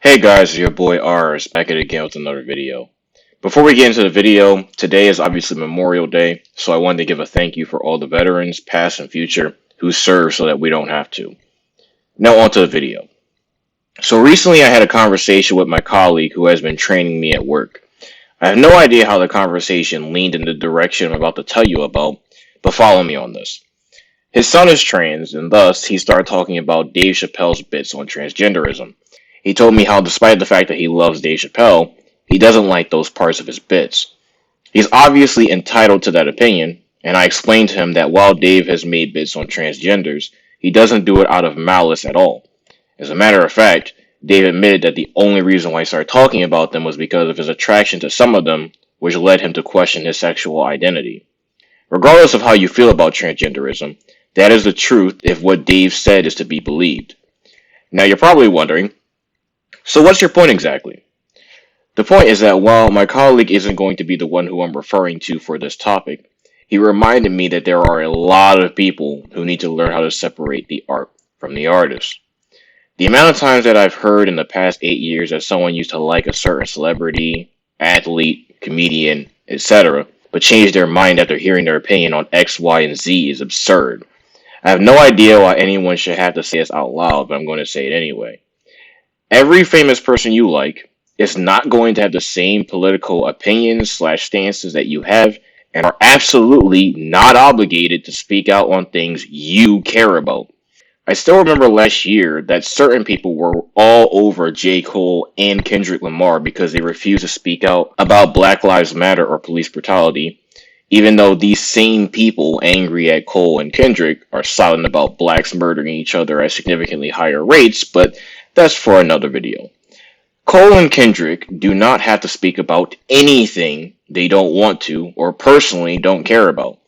Hey guys, it's your boy Rs back at it again with another video. Before we get into the video, today is obviously Memorial Day, so I wanted to give a thank you for all the veterans, past and future, who served so that we don't have to. Now onto the video. So recently I had a conversation with my colleague who has been training me at work. I have no idea how the conversation leaned in the direction I'm about to tell you about, but follow me on this. His son is trans, and thus he started talking about Dave Chappelle's bits on transgenderism. He told me how, despite the fact that he loves Dave Chappelle, he doesn't like those parts of his bits. He's obviously entitled to that opinion, and I explained to him that while Dave has made bits on transgenders, he doesn't do it out of malice at all. As a matter of fact, Dave admitted that the only reason why he started talking about them was because of his attraction to some of them, which led him to question his sexual identity. Regardless of how you feel about transgenderism, that is the truth if what Dave said is to be believed. Now you're probably wondering, so what's your point exactly? The point is that while my colleague isn't going to be the one who I'm referring to for this topic, he reminded me that there are a lot of people who need to learn how to separate the art from the artist. The amount of times that I've heard in the past 8 years that someone used to like a certain celebrity, athlete, comedian, etc., but changed their mind after hearing their opinion on X, Y, and Z is absurd. I have no idea why anyone should have to say this out loud, but I'm going to say it anyway. Every famous person you like is not going to have the same political opinions/stances that you have and are absolutely not obligated to speak out on things you care about. I still remember last year that certain people were all over J. Cole and Kendrick Lamar because they refused to speak out about Black Lives Matter or police brutality, even though these same people angry at Cole and Kendrick are silent about blacks murdering each other at significantly higher rates, but that's for another video. Cole and Kendrick do not have to speak about anything they don't want to or personally don't care about.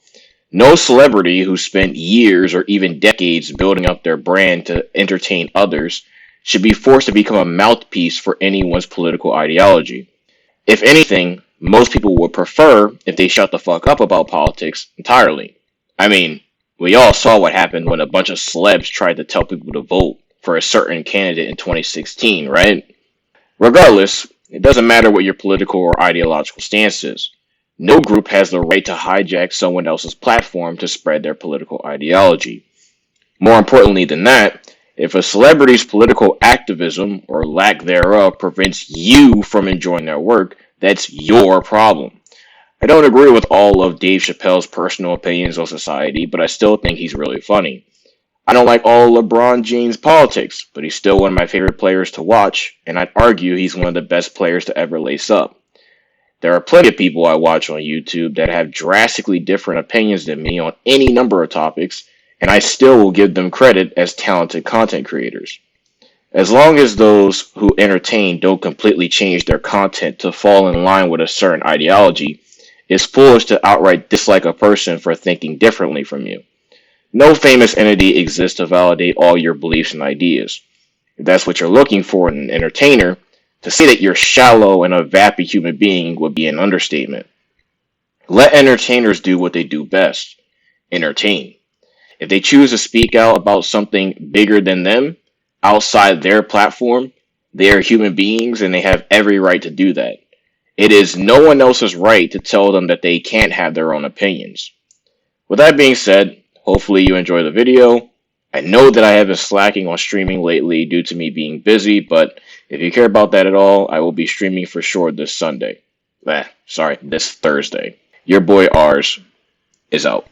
No celebrity who spent years or even decades building up their brand to entertain others should be forced to become a mouthpiece for anyone's political ideology. If anything, most people would prefer if they shut the fuck up about politics entirely. I mean, we all saw what happened when a bunch of celebs tried to tell people to vote for a certain candidate in 2016, right? Regardless, it doesn't matter what your political or ideological stance is. No group has the right to hijack someone else's platform to spread their political ideology. More importantly than that, if a celebrity's political activism or lack thereof prevents you from enjoying their work, that's your problem. I don't agree with all of Dave Chappelle's personal opinions on society, but I still think he's really funny. I don't like all LeBron James' politics, but he's still one of my favorite players to watch, and I'd argue he's one of the best players to ever lace up. There are plenty of people I watch on YouTube that have drastically different opinions than me on any number of topics, and I still will give them credit as talented content creators. As long as those who entertain don't completely change their content to fall in line with a certain ideology, it's foolish to outright dislike a person for thinking differently from you. No famous entity exists to validate all your beliefs and ideas. If that's what you're looking for in an entertainer, to say that you're shallow and a vapid human being would be an understatement. Let entertainers do what they do best: entertain. If they choose to speak out about something bigger than them, outside their platform, they are human beings and they have every right to do that. It is no one else's right to tell them that they can't have their own opinions. With that being said, hopefully you enjoy the video. I know that I have been slacking on streaming lately due to me being busy, but if you care about that at all, I will be streaming for sure this Thursday. Your boy Rs is out.